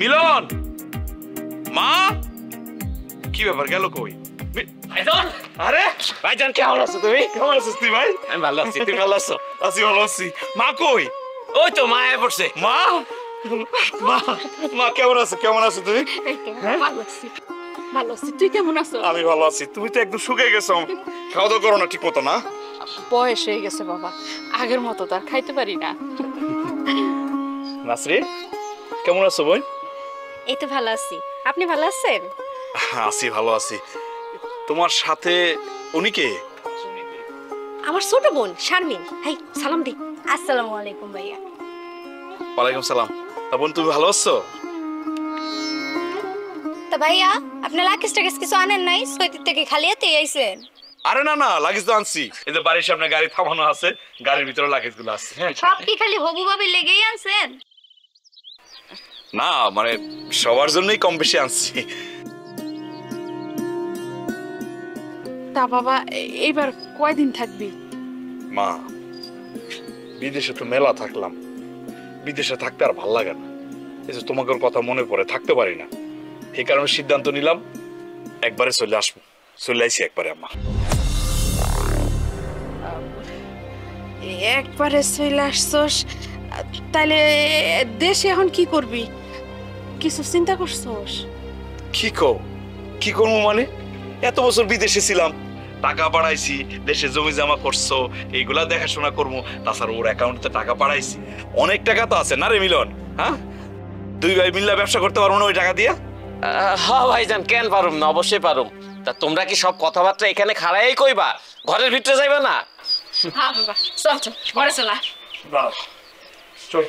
মিলন, মা, কি ব্যাপার গেল কই? ভাইজান, আরে ভাইজান কেমন আছো তুমি? কেমন আছিস তুই ভাই? আমি ভালো আছি, তুমি ভালো আছো? ভালো আছি। মা কই? ওই তো মা আয়া পড়ছে। মা, মা, মা কেমন আছো? কেমন আছো তুমি? এই তো ভালো আছি, ভালো আছি। তুই কেমন আছো? আমি ভালো আছি। তুমি তো একদম শুকিয়ে গেছো, খাওয়া দাওয়া করো না ঠিক মতো না? বয়স হয়ে গেছে বাবা, আগের মতো তো আর খাইতে পারি না। নাসরি, কেমন আছো বোন? এই তো ভালো আছি, আপনি ভালো আছেন? আছি, ভালো আছি। তোমার সাথে উনি কে? আমার ছোট বোন শারমিন। হাই সালাম দি। আসসালামু আলাইকুম ভাইয়া। ওয়ালাইকুম সালাম। তা বোন তুমি ভালো আছো? তা ভাইয়া আপনি লাকেশ টাকেশ কিছু আনেন নাই? সৈতির থেকে খালি হাতে আইছেন? আরে না না, লাগেজ তো আনছি। এই যে বাড়ির সামনে গাড়ি থামানো আছে, গাড়ির ভিতরে লাগেজ গুলো আছে। সব কি খালি হবু ভাবে লেগেই আনছেন? না মানে সবার জন্যই কম বেশি আনছি। তা বাবা এইবার কয়দিন থাকবি? মা, বিদেশে তো মেলা থাকলাম, বিদেশে থাকতে আর ভাল লাগে না। এই যে তোমাকে কথা মনে পড়ে, থাকতে পারি না। এই কারণে সিদ্ধান্ত নিলাম একবারে চলে আসবো। চলে আইসি একবারে। আম্মা একবারে চলে আসছস, তাইলে দেশে এখন কি করবি? কিছু চিন্তা করছস? কি করবো মানে? এত বছর বিদেশে ছিলাম, টাকা পাঠাইছি, দেশে জমি জমা করছো, এইগুলা দেখাশোনা করবো। তাছাড়া ওর অ্যাকাউন্টে টাকা পাঠাইছি, অনেক টাকা তো আছে না রে মিলন? হ্যাঁ, দুই ভাই মিল্লা ব্যবসা করতে পারবো না ওই টাকা দিয়ে? হ্যাঁ ভাইজান, কেন পারুম না, অবশ্যই পারুম। তা তোমরা কি সব কথাবার্তা এখানে খাড়াই কইবা, ঘরের ভিতরে যাইবা না? হ্যাঁ বাবা, চল চল ঘরে চলা। চল,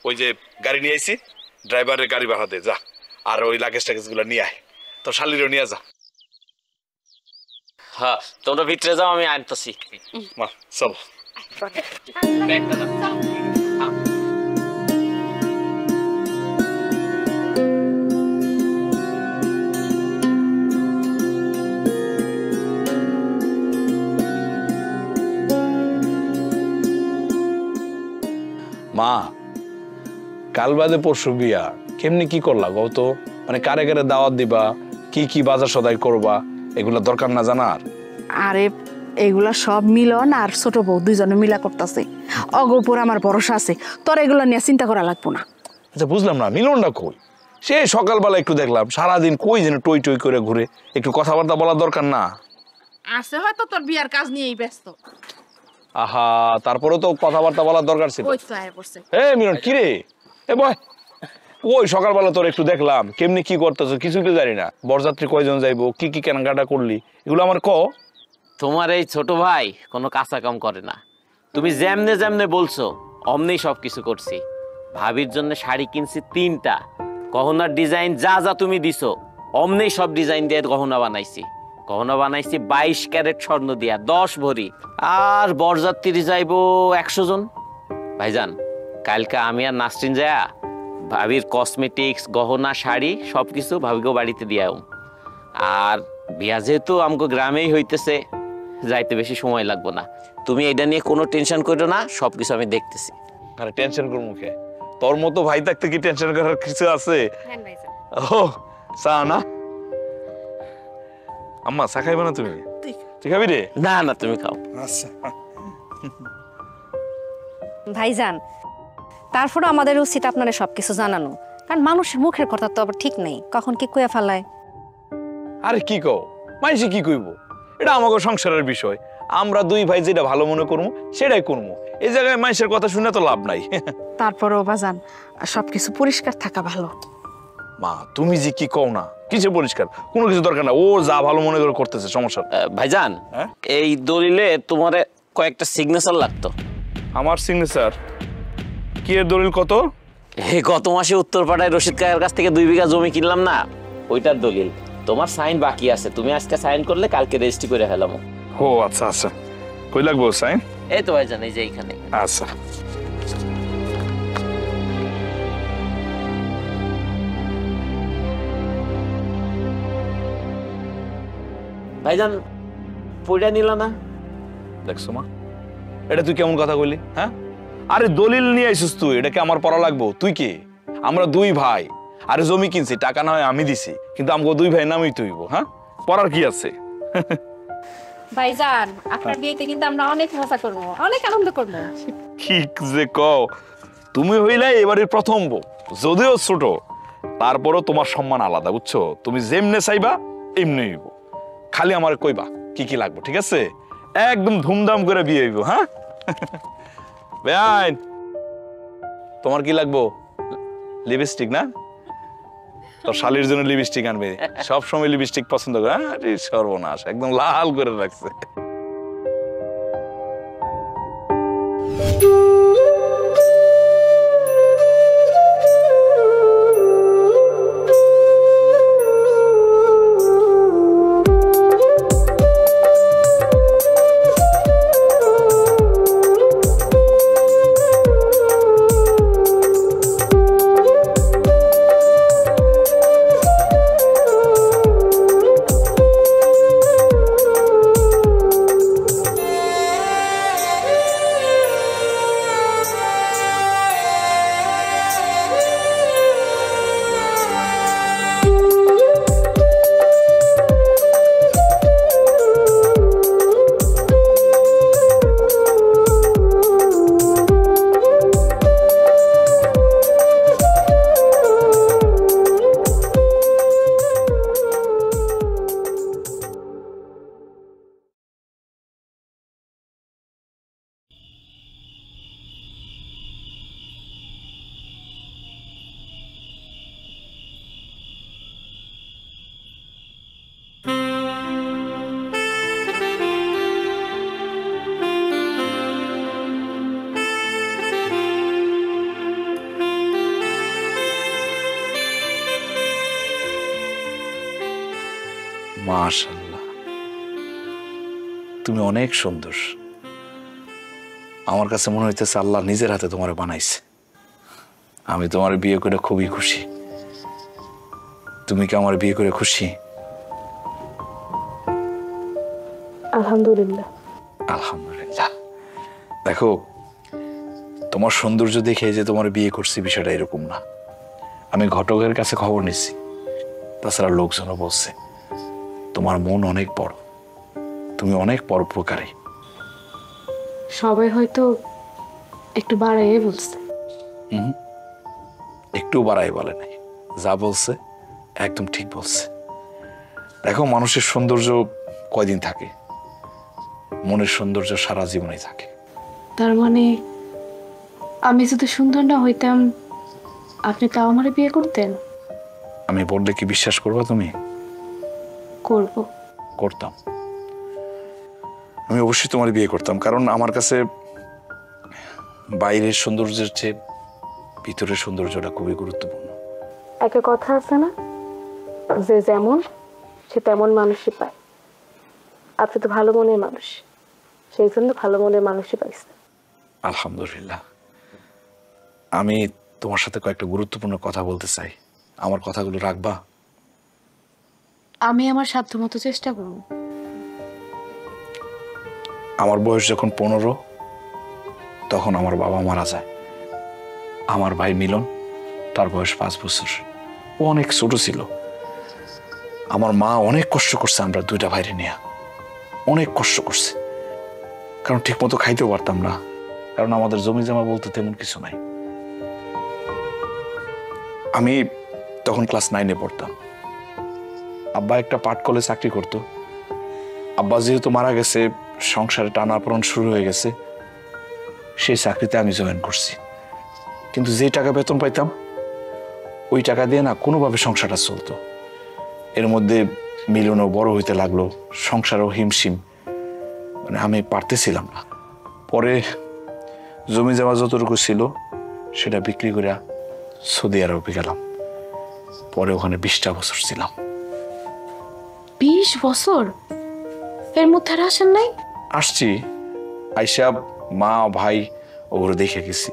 ওই যে গাড়ি নিয়ে আইছি, ড্রাইভারের গাড়ি ভাড়া দে যা, আর ওই লাগেজ টাগেজ গুলো নিয়ে আয়, তো শালিরও নিয়ে যা। হ্যাঁ, তোমরা ভিতরে যাও, আমি আনতেছি। মা চল। মা, কাল বাদে পরশু বিয়া, কেমনি কি করলা গত? মানে কারে কারে দাওয়াত দিবা, কি কি বাজার সদাই করবা, এগুলা দরকার না জানার? আরে এগুলা সব মিলন আর ছোট বউ দুইজনে মিলা করতেছে। অগোপর আমার ভরসা আছে, তোর এগুলা নিয়ে চিন্তা করা লাগবো না। আচ্ছা বুঝলাম না, মিলনটা কই? সে সকালবেলা একটু দেখলাম, সারাদিন কই যেন টই টই করে ঘুরে, একটু কথাবার্তা বলার দরকার না? আছে হয়তো তোর বিয়ার কাজ নিয়েই ব্যস্ত। আহা, তারপরে তো কথাবার্তা বলার দরকার ছিল। ওই তো আয়া পড়ছে। এ মিলন, কি রে? এ বয়, ওই সকালবেলা তোর একটু দেখলাম, কেমনি কি করতেছো কিছুই তো জানি না। বরযাত্রী কয়জন যাইবো, কি কি কেনাকাটা করলি, এগুলো আমার ক। তোমার এই ছোট ভাই কোনো কাঁচা কাম করে না। তুমি যেমনে যেমনে বলছো অমনেই সব কিছু করছি। ভাবির জন্য শাড়ি কিনছি 3টা, গহনার ডিজাইন যা যা তুমি দিছো অমনেই সব ডিজাইন দিয়ে গহনা বানাইছি। গহনা বানাইছি 22 ক্যারেট স্বর্ণ দিয়া, 10 ভরি। আর বরযাত্রী যাইবো 100 জন। ভাইজান, কালকে আমি আর নাসরিন যায়া ভাবির কসমেটিক্স, গহনা, শাড়ি সবকিছু ভাবিকেও বাড়িতে দিয়াও। আর বিয়া যেহেতু আমগো গ্রামেই হইতেছে, যাইতে বেশি সময় লাগবো না। তুমি এটা নিয়ে কোনো টেনশন করো না, সবকিছু আমি দেখতেছি। আরে টেনশন কর মুখে, তোর মতো ভাই থাকতে কি টেনশন করার কিছু আছে? ও চা না? আম্মা চা খাইবে না তুমি? তুই খাবি রে? না না, তুমি খাও। আচ্ছা। ভাইজান, তারপরে আমাদের উচিত আপনারা সবকিছু জানানো, কারণ মানুষের মুখের কথা তো আবার ঠিক নেই, কখন কি কইয়া ফেলায়। আরে কি কও, মাইসে কি কইব? এটা আমাকে সংসারের বিষয়, আমরা দুই ভাই যেটা ভালো মনে করবো সেটাই করবো। এই জায়গায় মাইসের কথা শুনে তো লাভ নাই। তারপরেও বাজান, সবকিছু পরিষ্কার থাকা ভালো। মা তুমি যে কি কও না, কিসে পরিষ্কার? কোনো কিছু দরকার না, ও যা ভালো মনে করে করতেছে, সমস্যা। ভাইজান, এই দলিলে তোমার কয়েকটা সিগনেচার লাগতো। আমার সিগনেচার? কি এর দলিল কত? এই গত মাসে উত্তরপাড়ায় রশিদ কাকার কাছ থেকে 2 বিঘা জমি কিনলাম না, ওইটার দলিল। তোমার সাইন বাকি আছে, তুমি আজকে সাইন করলে কালকে রেজিস্ট্রি করে ফেলাম। ও আচ্ছা আচ্ছা, কই লাগবো সাইন? এই তো ভাইজান, এই যে এইখানে। আচ্ছা। ভাইজান, পয়টা নিল না? দেখছো মা, এটা তুই কেমন কথা কইলি? হ্যাঁ, আরে দলিল নিয়ে আইছিস তুই, এটা কি আমার পড়া লাগবো? তুই কি আমরা দুই ভাই, আরে জমি কিনছি, টাকা না হয় আমি দিছি, কিন্তু আমাকে দুই ভাই নামই তুইব। হ্যাঁ, পড়ার কি আছে? ভাইজান আপনার বিয়েতে কিন্তু আমরা অনেক মজা করবো, অনেক আনন্দ করবো। কি যে কও, তুমি হইলে এবারের প্রথম বউ, যদিও ছোট, তারপরও তোমার সম্মান আলাদা, বুঝছো? তুমি যেমনে চাইবা এমনি হইব, খালি আমার কইবা কি কি লাগবে, ঠিক আছে? একদম ধুমধাম করে বিয়ে হইব। হ্যাঁ বেআইন, তোমার কি লাগবো? লিপস্টিক না? তোর শালির জন্য লিপস্টিক আনবে, সব সময় লিপস্টিক পছন্দ করে। আরে সর্বনাশ, একদম লাল করে রাখছে। মাশাআল্লাহ, তুমি অনেক সুন্দর। আমার কাছে মনে হইতেছে আল্লাহ নিজের হাতে তোমার বানাইছে। আমি তোমার বিয়ে করে খুবই খুশি। তুমি কি আমার বিয়ে করে খুশি? আলহামদুলিল্লাহ। আলহামদুলিল্লাহ। দেখো, তোমার সৌন্দর্য দেখে যে তোমার বিয়ে করছি বিষয়টা এরকম না। আমি ঘটকের কাছে খবর নিচ্ছি, তাছাড়া লোকজনও বলছে তোমার মন অনেক বড়, তুমি অনেক পরোপকারী। সবাই হয়তো একটু বাড়াইয়ে বলছে। একটু বাড়াই বলে নাই, যা বলছে একদম ঠিক বলছে। দেখো, মানুষের সৌন্দর্য কয়দিন থাকে, মনের সৌন্দর্য সারা জীবনই থাকে। তার মানে আমি যদি সুন্দর না হইতাম, আপনি তাও আমারে বিয়ে করতেন? আমি বললে কি বিশ্বাস করবা তুমি? করব। করতাম, আমি অবশ্যই তোমার বিয়ে করতাম, কারণ আমার কাছে বাইরের সৌন্দর্যের চেয়ে ভিতরের সৌন্দর্যটা খুবই গুরুত্বপূর্ণ। একটা কথা আছে না, যে যেমন সে তেমন মানুষই পায়। আপনি তো ভালো মনের মানুষ, সেই জন্য ভালো মনের মানুষই পাইছে। আলহামদুলিল্লাহ। আমি তোমার সাথে কয়েকটা গুরুত্বপূর্ণ কথা বলতে চাই, আমার কথাগুলো রাখবা? আমি আমার সাধ্যমতো চেষ্টা করব। আমার বয়স যখন 15, তখন আমার বাবা মারা যায়। আমার ভাই মিলন, তার বয়স 5 বছর। ও অনেক ছোট ছিল। আমার মা অনেক কষ্ট করছে আমরা দুইটা ভাইরে নিয়ে, অনেক কষ্ট করছে, কারণ ঠিক মতো খাইতেও পারতাম না, কারণ আমাদের জমি জমা বলতে তেমন কিছু নাই। আমি তখন ক্লাস 9-এ পড়তাম। আব্বা একটা পাট কলে চাকরি করতো। আব্বা যেহেতু মারা গেছে, সংসারে টানাপোড়েন শুরু হয়ে গেছে, সেই চাকরিতে আমি জয়েন করছি। কিন্তু যে টাকা বেতন পাইতাম, ওই টাকা দিয়ে না কোনোভাবে সংসারটা চলতো। এর মধ্যে মিলনও বড় হইতে লাগলো, সংসারও হিমশিম, মানে আমি পারতেছিলাম না। পরে জমি জমা যতটুকু ছিল সেটা বিক্রি করে সৌদি আরবে গেলাম। পরে ওখানে 20টা বছর ছিলাম। 20 বছর? এর মধ্যে আর আসেন নাই? আসছি, আইসা মা ভাই ওগুলো দেখে গেছি,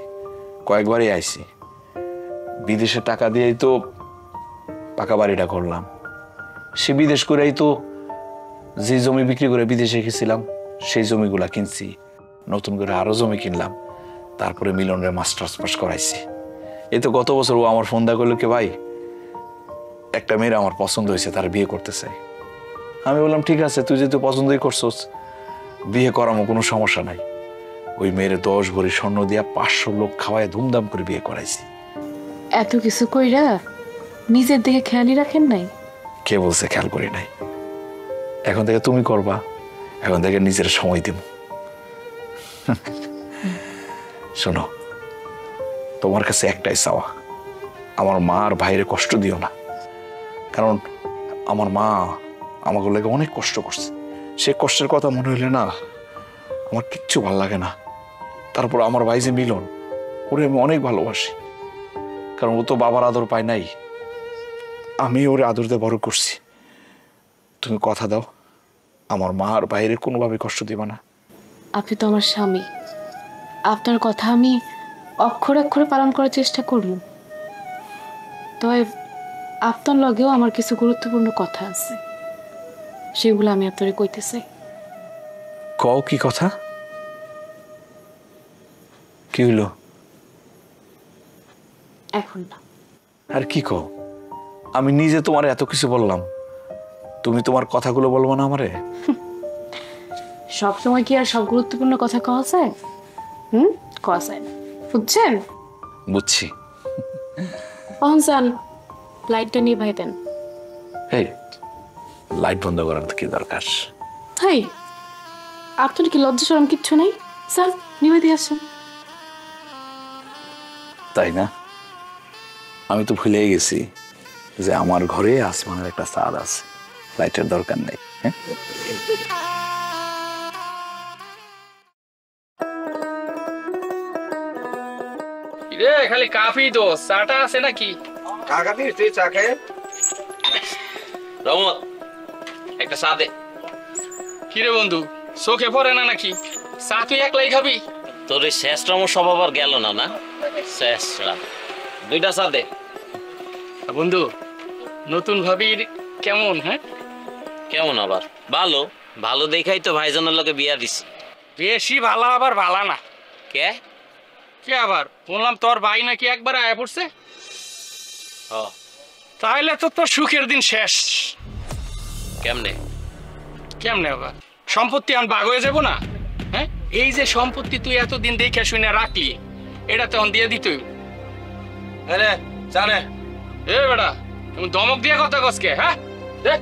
কয়েকবারই আইছি। বিদেশে টাকা দিয়েই তো পাকা বাড়িটা করলাম। সে বিদেশ করেই তো যে জমি বিক্রি করে বিদেশে গেছিলাম সেই জমিগুলা কিনছি, নতুন করে আরো জমি কিনলাম। তারপরে মিলনের মাস্টার্স পাস করাইছি। এই তো গত বছর ও আমার ফোন দা করলো কি ভাই একটা মেয়ের আমার পছন্দ হয়েছে, তার বিয়ে করতে চাই। আমি বললাম ঠিক আছে, তুই যেহেতু পছন্দই করছোস বিয়ে করামো, কোনো সমস্যা নাই। ওই মেয়ের 10 ভরি স্বর্ণ দিয়া 500 লোক খাওয়ায় ধুমধাম করে বিয়ে করাইছি। এত কিছু কইরা নিজের দিকে খেয়ালই রাখেন নাই? কে বলছে খেয়াল করি নাই? এখন থেকে তুমি করবা, এখন থেকে নিজের সময় দিব। শোনো, তোমার কাছে একটাই চাওয়া, আমার মা আর ভাইরে কষ্ট দিও না। কারণ আমার মা আমাকে লেগে অনেক কষ্ট করছে, সে কষ্টের কথা মনে হইলে না আমার কিচ্ছু ভাল লাগে না। তারপর আমার ভাই যে মিলন, ওরে আমি অনেক ভালোবাসি, কারণ ও তো বাবার আদর পায় নাই, আমি ওরে আদর দিয়ে বড় করছি। তুমি কথা দাও আমার মা আর ভাইরে কোনোভাবে কষ্ট দিবা না। আপনি তো আমার স্বামী, আপনার কথা আমি অক্ষরে অক্ষরে পালন করার চেষ্টা করব। তবে আপনার লগেও আমার কিছু গুরুত্বপূর্ণ কথা আছে, সেগুলো আমি আপনারে কইতে চাই। কও কি কথা? কি হইলো? এখন না। আর কি কও? আমি নিজে তোমার এত কিছু বললাম, তুমি তোমার কথাগুলো বলবো না আমারে? সবসময় কি আর সব গুরুত্বপূর্ণ কথা কওয়া যায়? কওয়া যায় না, বুঝছেন? বুঝছি। অহনসান লাইটটা নিয়ে ভাই দেন। এই লাইট বন্ধ করার তো কি দরকার? হাই, আপনার কি লজ্জা শরম কিচ্ছু নেই? স্যার নিভে দিয়ে আসুন। তাই না? আমি তো ভুলেই গেছি যে আমার ঘরে আসমানের একটা ছাদ আছে, লাইটের দরকার নেই। হ্যাঁ, রে খালি কাফি দো, চাটা আছে নাকি? কাকা দিস তুই চা খেয়ে। রহমত, একটা চা দে। কিরে বন্ধু, চোখে পড়ে না নাকি? চা তুই একলাই খাবি? তোর এই শেষরাম স্বভাব আর গেল না, না শেষরাম। 2টা চা দে। বন্ধু, নতুন ভাবির কেমন? হ্যাঁ, কেমন আবার? ভালো। ভালো দেখাই তো ভাইজানের লোকে বিয়া দিছি। বেশি ভালো আবার ভালো না। কে? কে আবার? বললাম তোর ভাই নাকি একবার আয়া পড়ছে। ও, তাহলে তো তোর সুখের দিন শেষ। কেমনে? কেমনে আবার? সম্পত্তি আমি ভাগ হয়ে যাবো না? হ্যাঁ, এই যে সম্পত্তি তুই এতদিন দেখে শুনে রাখলি, এটা তখন দিয়ে দিতই। জানে এ বেটা, তুমি দমক দিয়ে কথা কসকে? হ্যাঁ, দেখ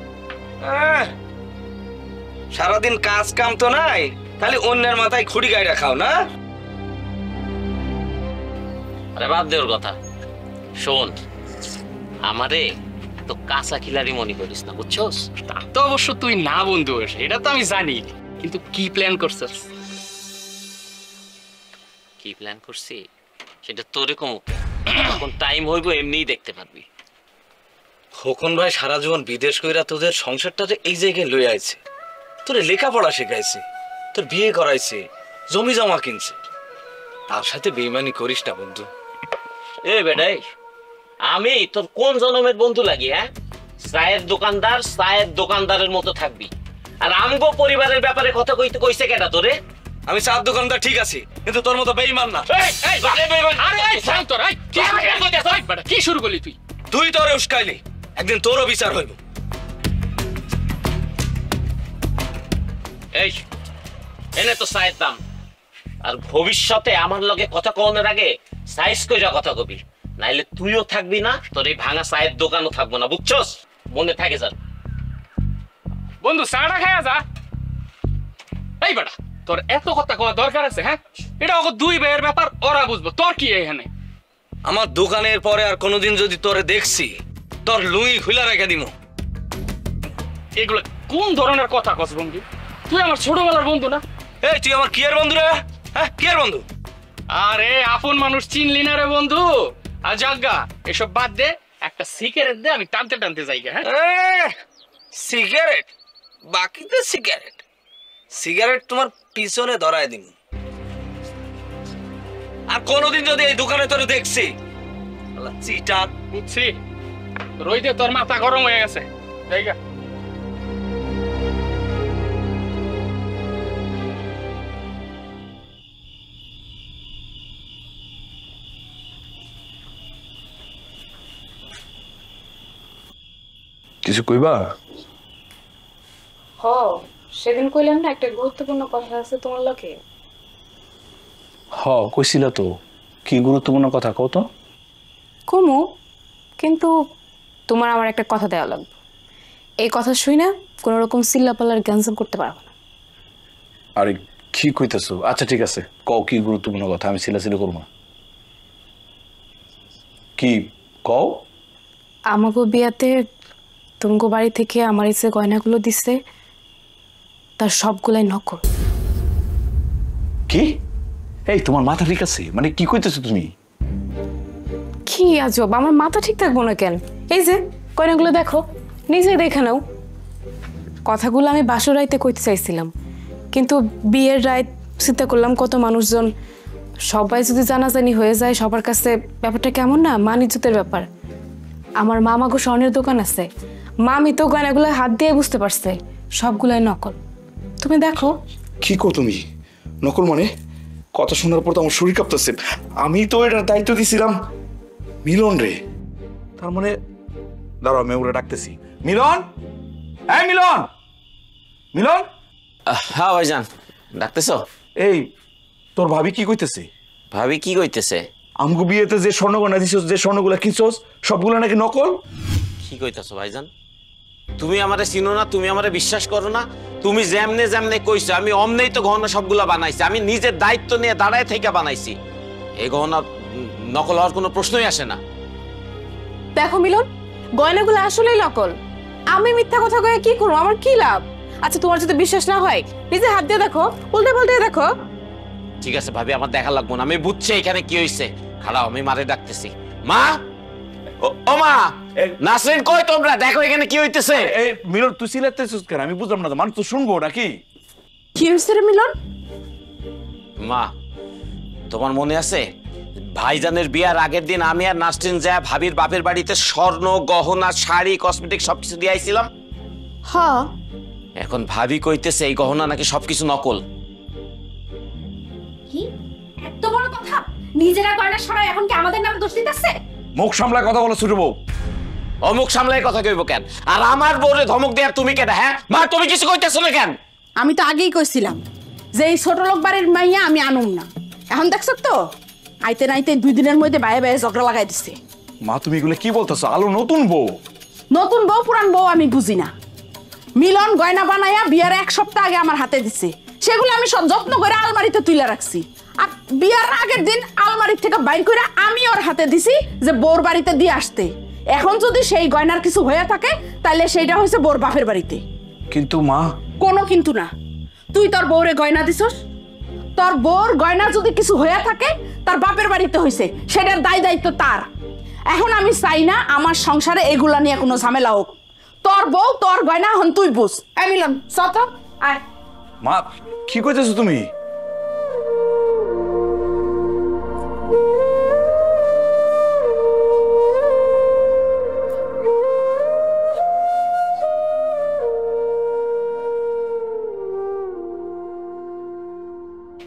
সারাদিন কাজ কাম তো নাই, তাহলে অন্যের মাথায় খুঁড়ি গাইরা খাও না? আরে বাদ দে ওর কথা। শোন, আমারে তো কাঁচা খিলাড়ি মনে করিস না, বুঝছস? তা তো অবশ্য তুই না বন্ধু, এটা তো আমি জানি, কিন্তু কি প্ল্যান করছিস? কি প্ল্যান করছি সেটা তোরে কমুকে, এখন টাইম হইব এমনিই দেখতে পারবি। খোকন ভাই সারা জীবন বিদেশ কইরা তোদের সংসারটাতে এই জায়গায় লই আইছে, তোরে লেখাপড়া শেখাইছে, তোর বিয়ে করাইছে, জমি জমা কিনছে, তার সাথে বেইমানি করিস না বন্ধু। এ বেটাই, আমি তোর কোন জনমের বন্ধু লাগি? হ্যাঁ, চায়ের দোকানদার চায়ের দোকানদারের মতো থাকবি। আর আমগো পরিবারের ব্যাপারে কথা কইতে কইছে কেডা তোরে? আমি চার দোকানদার ঠিক আছে, কিন্তু তোর মতো বেইমান না। কি শুরু করলি তুই? তুই তোরে উস্কাইলি, একদিন তোরও বিচার হইব। এই এনে তো চায়ের দাম। আর ভবিষ্যতে আমার লগে কথা কওয়ানোর আগে সাইজ কইরা কথা কবি, নাইলে তুইও থাকবি না, তোর এই ভাঙা চায়ের দোকানও থাকবো না, বুঝছস? মনে থাকে যান। বন্ধু চাটা খায়া যা। এই বেটা, তোর এত কথা কোয়া দরকার আছে? হ্যাঁ, এটা ওকে দুই ভাইয়ের ব্যাপার, ওরা বুঝবো। তোর কি এখানে? আমার দোকানের পরে আর কোনোদিন যদি তোরে দেখছি, তোর লুঙ্গি খুলে রেখে দিমু। এগুলো কোন ধরনের কথা কস বন্ধু? তুই আমার ছোটবেলার বন্ধু না? এই তুই আমার কি এর বন্ধু রে? হ্যাঁ, কি এর বন্ধু? আরে আপন মানুষ চিনলি না রে বন্ধু। আর জাগা এসব বাদ দে, একটা সিগারেট দে, আমি টানতে টানতে যাই। হ্যাঁ, সিগারেট? বাকিতে সিগারেট? সিগারেট তোমার পিছনে ধরায় দিমু। আর কোনোদিন যদি এই দোকানে তোরে দেখছি, আল্লাহ চিটার। বুঝছি, রইতে তোর মাথা গরম হয়ে গেছে। জায়গা কিছু কইবা? হ, সেদিন কইলাম না একটা গুরুত্বপূর্ণ কথা আছে তোমার লগে। হ কইছিল তো, কি গুরুত্বপূর্ণ কথা কও তো। কুমু, কিন্তু তোমার আমার একটা কথা দেওয়া লাগবে। এই কথা শুই না কোনো রকম চিল্লাপাল্লার গ্যাঞ্জাম করতে পারবো না। আরে কি কইতেছো? আচ্ছা ঠিক আছে, কও কি গুরুত্বপূর্ণ কথা, আমি চিল্লাচিল্লি করবো না। কি কও? আমাগো বিয়াতে তুমগো বাড়ি থেকে আমার এই যে গয়নাগুলো দিচ্ছে তার সবগুলাই নকল। কি? এই তোমার মাথা ঠিক আছে? মানে কি কইতেছো তুমি? কি আজব, আমার মাথা ঠিক থাকবো না কেন? এই যে গয়নাগুলো দেখো, নিজে দেখে নাও। কথাগুলো আমি বাসর রাইতে কইতে চাইছিলাম, কিন্তু বিয়ের রাত চিন্তা করলাম কত মানুষজন, সবাই যদি জানাজানি হয়ে যায় সবার কাছে ব্যাপারটা কেমন না, মান ইজ্জতের ব্যাপার। আমার মামাগো স্বর্ণের দোকান আছে, মামি তো গয়নাগুলো হাত দিয়ে বুঝতে পারছে সবগুলাই নকল। তুমি দেখো। কি কো তুমি? নকল মানে? কথা শোনার পর তো আমার শরীর কাঁপতেছে। আমি তো এটার দায়িত্ব দিছিলাম মিলন রে। তার মানে দাঁড়াও, আমি ওরা ডাকতেছি। মিলন, এই মিলন, মিলন। হ্যাঁ ভাইজান, ডাকতেছ? এই তোর ভাবি কি কইতেছে? ভাবি কি কইতেছে? আমগো বিয়েতে যে স্বর্ণগয়না দিছস, যে স্বর্ণগুলা কিনছস, সবগুলো নাকি নকল। কি কইতেছো ভাইজান? তুমি আমারে চিনো না, তুমি আমারে বিশ্বাস করো না। তুমি যেমনে যেমনে কইছো আমি অমনেই তো গহনা সবগুলা বানাইছি। আমি নিজের দায়িত্ব নিয়ে দাঁড়ায় থেকে বানাইছি। এই গহনা নকল হওয়ার কোনো প্রশ্নই আসে না। দেখো মিলন, গয়নাগুলো আসলেই নকল। আমি মিথ্যা কথা কয়ে কি করবো? আমার কি লাভ? আচ্ছা তোমার যদি বিশ্বাস না হয় নিজে হাত দিয়ে দেখো, উল্টে পাল্টে দেখো। ঠিক আছে ভাবি, আমার দেখা লাগবো না। আমি বুঝছি এখানে কি হইছে। খারাপ, আমি মারে ডাকতেছি। মা, ও মা, নাসরিন কই তোমরা? দেখো এখানে কি হইতেছে। এই মিলন, তুই সিলেতেছিস কেন? আমি বুঝলাম না, মানুষ তো শুনবো নাকি? কি হয়েছে রে মিলন? মা, তোমার মনে আছে ভাইজানের বিয়ার আগের দিন আমি আর নাসরিন যায় ভাবির বাপের বাড়িতে স্বর্ণ গহনা শাড়ি কসমেটিক সবকিছু দিয়ে আইছিলাম? হ্যাঁ। এখন ভাবি কইতেছে এই গহনা নাকি সবকিছু নকল। কি এত বড় কথা? নিজেরা গয়না সরাই এখন কি আমাদের নামে দোষ দিতেছে? মুখ সামলায় কথা বলো ছোট বউ। অমুক সামলাই কথা কইব কেন? আর আমার বউরে ধমক দেয়ার তুমি কেন? হ্যাঁ মা, তুমি কিছু কইতেছো না কেন? আমি তো আগেই কইছিলাম যে এই ছোট লোক বাড়ির মাইয়া আমি আনুম না। এখন দেখছ তো আইতে নাইতে 2 দিনের মধ্যে বাইরে বাইরে ঝগড়া লাগাই দিছে। মা তুমি এগুলো কি বলতেছো? আলো নতুন বউ। নতুন বউ পুরান বউ আমি বুঝি না। মিলন গয়না বানাইয়া বিয়ার 1 সপ্তাহ আগে আমার হাতে দিছে, সেগুলো আমি সব যত্ন করে আলমারিতে তুলে রাখছি। আর বিয়ার আগের দিন আলমারি থেকে বাইর করে আমি ওর হাতে দিছি যে বোর বাড়িতে দিয়ে আসতে। এখন যদি সেই গয়নার কিছু হয়ে থাকে তাহলে সেইটা হয়েছে বোর বাপের বাড়িতে। কিন্তু মা। কোনো কিন্তু না। তুই তোর বউরে গয়না দিছস, তোর বউর গয়না যদি কিছু হয়ে থাকে তার বাপের বাড়িতে হয়েছে, সেটার দায় দায়িত্ব তার। এখন আমি চাই না আমার সংসারে এগুলা নিয়ে কোনো ঝামেলা হোক। তোর বউ তোর গয়না, এখন তুই বুঝ। এই মিলন চল তো, আয়। মা কি কইতেছো তুমি?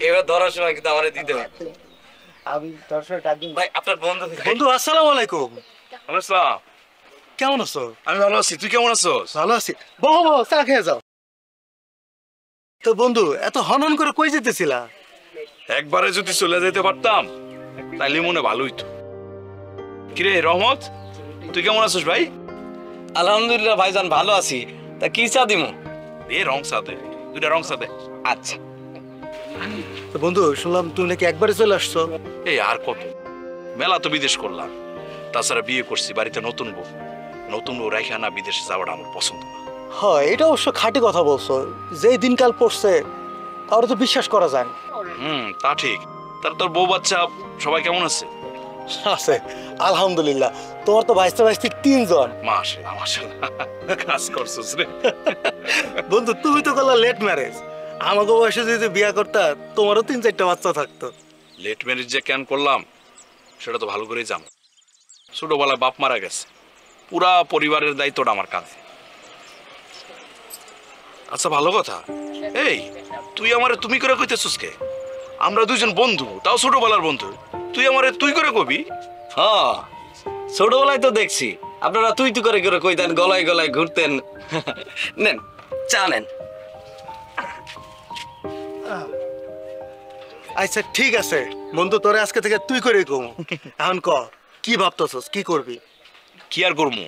এবার ধরার সময় কিন্তু আমারে দিতে হবে। আমি দর্শক ডাকি ভাই আপনার বন্ধু বন্ধু, আসসালামু আলাইকুম। আসসালাম। কেমন আছো? আমি ভালো আছি, তুই কেমন আছোস? ভালো আছি। বহো বহো, চা খেয়ে যাও। তো বন্ধু, এত হনন করে কই যেতেছিলা? একবারে যদি চলে যেতে পারতাম তাইলে মনে ভালো হইতো। কিরে রহমত, তুই কেমন আছিস ভাই? আলহামদুলিল্লাহ ভাইজান ভালো আছি। তা কি চা দিমু? রং চা দে, 2টা রং চা দে। আচ্ছা। তো বন্ধু, শুনলাম তুমি নাকি একবারে চলে আসছো। এই আর কত, মেলা তো বিদেশ করলাম, তাছাড়া বিয়ে করছি, বাড়িতে নতুন বউ। নতুন বউ রেখে না বিদেশে যাওয়াটা আমার পছন্দ না। হ্যাঁ, এটা অবশ্য খাঁটি কথা বলছো। যেই দিনকাল পড়ছে কারো তো বিশ্বাস করা যায় না। তা ঠিক। তার তোর বউ বাচ্চা সবাই কেমন আছে? আছে আলহামদুলিল্লাহ। তোমার তো ভাইস্তে ভাইস্তি 3 জন। মাশাআল্লাহ মাশাআল্লাহ, কাজ করছিস রে। বন্ধু, তুমি তো করলা লেট ম্যারেজ। আমাকে বয়সে যদি বিয়ে করতা তোমারও 3-4টা বাচ্চা থাকতো। লেট ম্যারেজ যে কেন করলাম সেটা তো ভালো করেই জানো। ছোটবেলায় বাপ মারা গেছে, পুরা পরিবারের দায়িত্বটা আমার কাঁধে। আচ্ছা ভালো কথা, এই তুই আমারে তুমি করে কইতেছিস কে? আমরা 2 জন বন্ধু, তাও ছোটবেলার বন্ধু। তুই আমারে তুই করে কবি? হ্যাঁ, ছোটবেলায় তো দেখছি আপনারা তুই করে করে কইতেন, গলায় গলায় ঘুরতেন। নেন চা নেন। আচ্ছা ঠিক আছে বন্ধু, তোরে আজকে থেকে তুই করে কম। এখন ক কি ভাবতেছস, কি করবি? কি আর করবো,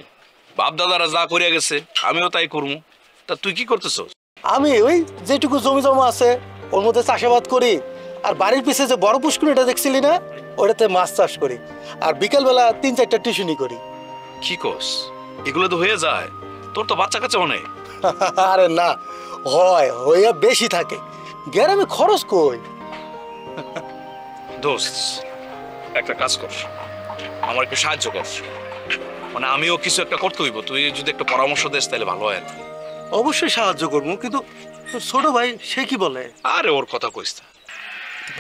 বাপ দাদারা যা করিয়া গেছে আমিও তাই করবো। তা তুই কি করতেছ? আমি ওই যেটুকু জমি জমা আছে ওর মধ্যে চাষাবাদ করি, আর বাড়ির পিছে যে বড় পুষ্কুনিটা দেখছিলি না, ওটাতে মাছ চাষ করি, আর বিকেলবেলা 3-4টা টিউশনি করি। কি কস, এগুলো তো হয়ে যায়? তোর তো বাচ্চা কাচ্চা অনেক। আরে না, হয় হইয়া বেশি থাকে, গ্রামে খরচ কই। দোস্ত একটা কাজ কর, আমার একটু সাহায্য কর, মানে আমিও কিছু একটা করতে হইব। তুই যদি একটা পরামর্শ দিস তাহলে ভালো হয় আর কি। অবশ্যই সাহায্য করবো, কিন্তু তোর ছোট ভাই সে কি বলে? আরে ওর কথা কইস না,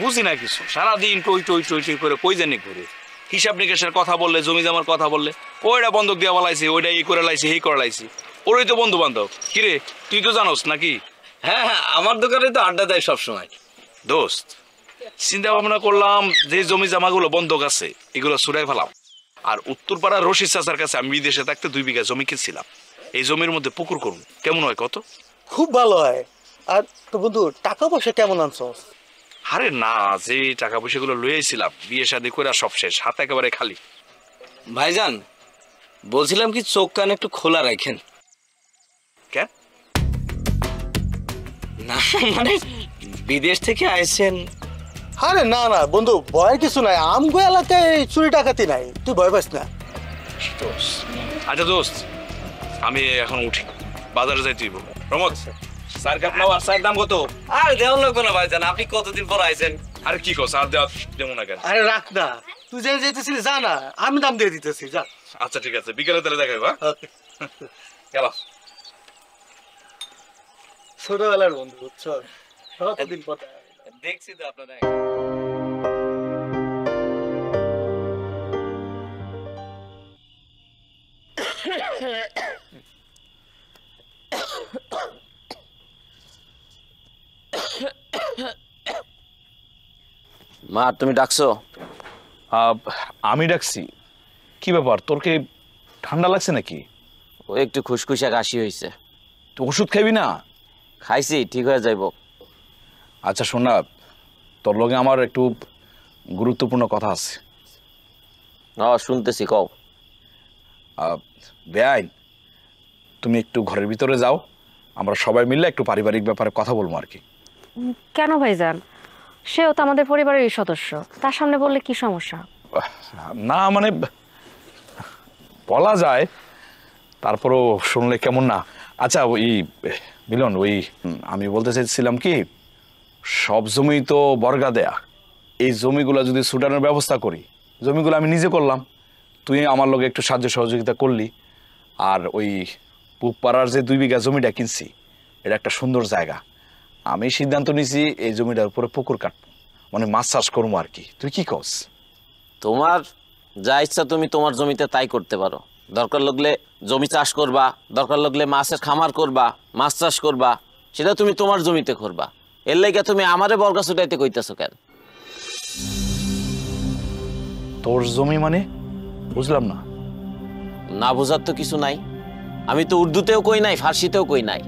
বুঝি না কিছু, সারাদিন টই টই টই টই করে কই জানি ঘুরে। হিসাব নিকাশের কথা বললে, জমি জমার কথা বললে, ওইটা বন্ধক দিয়া বলাইছি, ওইটা এই করে লাইছি, এই করে লাইছি। ওরই তো বন্ধু বান্ধব। কিরে তুই তো জানোস নাকি? হ্যাঁ হ্যাঁ, আমার দোকানে তো আড্ডা দেয় সবসময়। দোস্ত চিন্তা ভাবনা করলাম যে জমি জামাগুলো বন্ধক আছে এগুলো ছুড়াই ফেলাম। আর উত্তরপাড়ার রশিদ চাচার কাছে আমি বিদেশে থাকতে 2 বিঘা জমি কিনছিলাম, এই জমির মধ্যে পুকুর করুন, কেমন হয় কত? খুব ভালো হয়। আর তো বন্ধু টাকা পয়সা কেমন আনছস? আরে না, যে টাকা পয়সা গুলো লয়ে আইছিলাম বিয়ে শাদী করে সব শেষ, হাত একেবারে খালি। ভাইজান বলছিলাম কি, চোখ কান একটু খোলা রাখেন। কেন? না মানে বিদেশ থেকে আইছেন। আরে না না বন্ধু, ভয়ের কিছু নাই, আমগো এলাকায় চুরি ডাকাতি নাই, তুই ভয় পাস না। আচ্ছা দোস্ত আমি এখন উঠি, বাজারে যাই। তুই প্রমোদ স্যার কাপ নাও, আর স্যার দাম কত? আর দেওয়ান লাগবে না ভাইজান, আপনি কতদিন পর আইছেন। আরে কি কস, আর দেওয়া দেবো না কেন? আরে রাখ না, তুই যে যেতেছিলি যা না, আমি দাম দিয়ে দিতেছি, যা। আচ্ছা ঠিক আছে, বিকেলে তাহলে দেখা যাবে। Okay. গেল। ছোটবেলার বন্ধু, বুঝছো, কতদিন পর দেখা গেল। দেখছি তো আপনারা। মা তুমি ডাকছো? আমি ডাকছি। কি ব্যাপার, তোর কি ঠান্ডা লাগছে নাকি? ও একটু খুশখুশা কাশি হয়েছে। তুই ওষুধ খাবি না? খাইছি, ঠিক হয়ে যাইব। আচ্ছা শোন না, তোর লগে আমার একটু গুরুত্বপূর্ণ কথা আছে। শুনতেছি, কও। বেআইন, তুমি একটু ঘরের ভিতরে যাও, আমরা সবাই মিলে একটু পারিবারিক ব্যাপারে কথা বলবো আর কি। কেন ভাইজান? সেও তো আমাদের পরিবারেরই সদস্য, তার সামনে বললে কি সমস্যা? না মানে বলা যায়, তারপরও শুনলে কেমন না। আচ্ছা ওই মিলন, ওই আমি বলতে চাইছিলাম কি, সব জমি তো বর্গা দেয়া, এই জমিগুলো যদি ছুটানোর ব্যবস্থা করি, জমিগুলো আমি নিজে করলাম, তুই আমার লগে একটু সাহায্য সহযোগিতা করলি, আর ওই পুপাড়ার যে 2 বিঘা জমিটা কিনছি, এটা একটা সুন্দর জায়গা, আমি সিদ্ধান্ত নিছি এই জমিটার উপরে পুকুর কাটবো, মানে মাছ চাষ করবো আর কি। তুই কি কস? তোমার যা ইচ্ছা তুমি তোমার জমিতে তাই করতে পারো। দরকার লাগলে জমি চাষ করবা, দরকার লাগলে মাছের খামার করবা, মাছ চাষ করবা, সেটা তুমি তোমার জমিতে করবা। এর লাইগা তুমি আমারে বর্গা ছুটাইতে কইতেছো কেন? তোর জমি মানে? বুঝলাম না। না বোঝার তো কিছু নাই, আমি তো উর্দুতেও কই নাই, ফার্সিতেও কই নাই।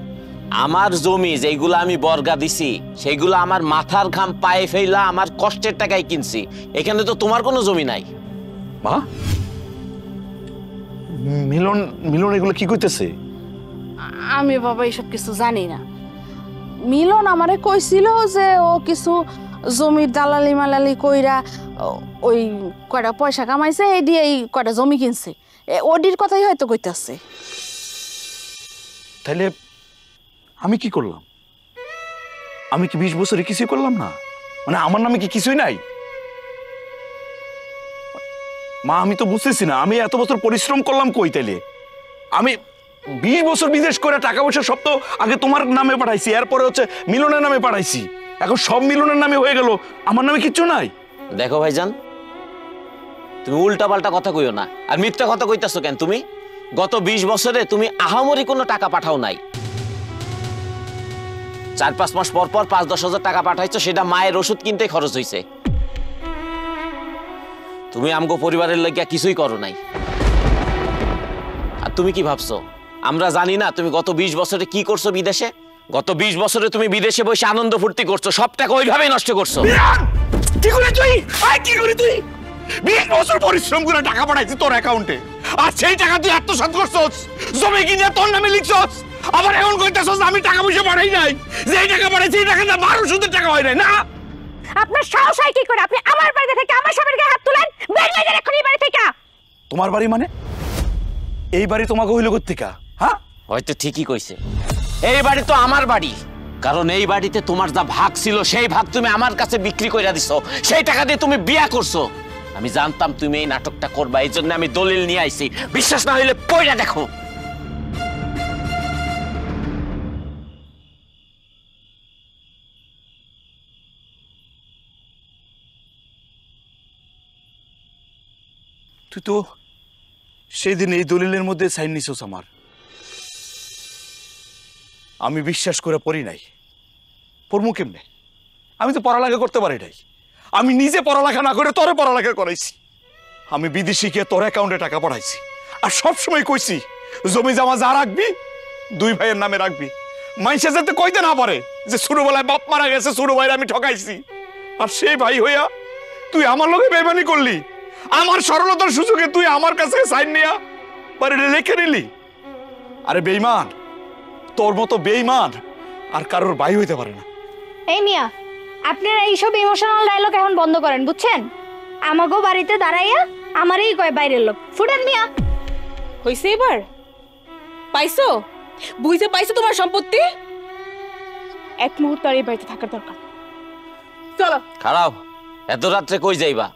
আমার জমি যেইগুলো আমি বর্গা দিছি, সেইগুলো আমার মাথার ঘাম পায়ে ফেলা আমার কষ্টের টাকায় কিনছি। এখানে তো তোমার কোনো জমি নাই। মা, মিলন মিলন এগুলো কি কইতেছে? আমি বাবা এইসব কিছু জানি না। মিলন আমারে কইছিল যে ও কিছু জমির দালালি মালালি কইরা ওই কয়টা পয়সা কামাইছে, এই দিয়ে এই কয়টা জমি কিনছে, ওডির কথাই হয়তো কইতাছে। তাহলে আমি কি করলাম? আমি কি 20 বছরে কিছুই করলাম না? মানে আমার নামে কি কিছুই নাই? মা আমি তো বুঝতেছি না, আমি এত বছর পরিশ্রম করলাম কই? তাইলে আমি 20 বছর বিদেশ করে টাকা পয়সা সব তো আগে তোমার নামে পাঠাইছি, এরপরে হচ্ছে মিলনের নামে পাঠাইছি, এখন সব মিলনের নামে হয়ে গেল, আমার নামে কিচ্ছু নাই। দেখো ভাইজান, তুমি উল্টা পাল্টা কথা কইও না, আর মিথ্যা কথা কইতাছো কেন? তুমি গত 20 বছরে তুমি আহামরি কোনো টাকা পাঠাও নাই। 4-5 মাস পর পর 5-10 হাজার টাকা পাঠাইছো, সেটা মায়ের ওষুধ কিনতে খরচ হয়েছে। তুমি আমগো পরিবারের লাগিয়া কিছুই করো নাই। তুমি কি ভাবছো আমরা জানি না তুমি গত 20 বছরে কি করছো বিদেশে? গত 20 বছরে তুমি বিদেশে বসে আনন্দ ফুর্তি করছো, সব টাকা ওইভাবেই নষ্ট করছো। কি করে তুই কি করে তুই 20 বছর পরিশ্রম করে টাকা পাঠাইছি তোর অ্যাকাউন্টে, আর সেই টাকা তুই আত্মসাৎ করছস, জমি কিনে তোর নামে লিখছস, আবার এখন কইতাছস আমি টাকা পয়সা পাঠাই নাই, যেই টাকা পাঠাইছি এই টাকাটা 12 সুদের টাকা হয় নাই না। আপনার সাহস হয় কি করে আপনি আমার বাড়ি থেকে আমার স্বামীর গায়ে হাত তুলেন? বের হয়ে যান এখনই বাড়ি থেকে। তোমার বাড়ি মানে? এই বাড়ি তোমাকে হইল কোত্থেকা? হ্যাঁ, হয়তো ঠিকই কইছে, এই বাড়ি তো আমার বাড়ি, কারণ এই বাড়িতে তোমার যা ভাগ ছিল সেই ভাগ তুমি আমার কাছে বিক্রি কইরা দিছো, সেই টাকা দিয়ে তুমি বিয়া করছো। আমি জানতাম তুমি এই নাটকটা করবা, এই জন্য আমি দলিল নিয়ে আইছি। বিশ্বাস না হইলে পয়রা দেখো। তুই তো সেদিন এই দলিলের মধ্যে সাইন নিছস আমার, আমি বিশ্বাস করে পড়ি নাই। পড়মু কেমনে? আমি তো পড়ালেখা করতে পারি নাই, আমি নিজে পড়ালেখা না করে তোরে পড়ালেখা করাইছি। আমি বিদেশি গিয়ে তোর অ্যাকাউন্টে টাকা পাঠাইছি, আর সবসময় কইছি জমি জমা যা রাখবি 2 ভাইয়ের নামে রাখবি। মাইসে যাতে কইতে না পারে যে ছোটবেলায় বাপ মারা গেছে, ছোট ভাইয়ের আমি ঠকাইছি। আর সেই ভাই হইয়া তুই আমার লগে বেইমানি করলি, আমার সরলতার সুযোগে তুই আমার কাছে সাইন নিয়া বাড়িতে লিখে নিলি। আরে বেইমান, তোর মতো বেইমান আর কারোর ভাই হইতে পারে না। এই মিয়া, আপনারা এইসব ইমোশনাল ডায়লগ এখন বন্ধ করেন, বুঝছেন? আমাগো বাড়িতে দাঁড়াইয়া আমারই কয় বাইরের লোক। ফুটেন মিয়া। হইছে এবার পাইছো, বুঝতে পাইছো তোমার সম্পত্তি? এক মুহূর্ত আর এই বাড়িতে থাকার দরকার। চলো। খারাপ, এত রাত্রে কই যাইবা?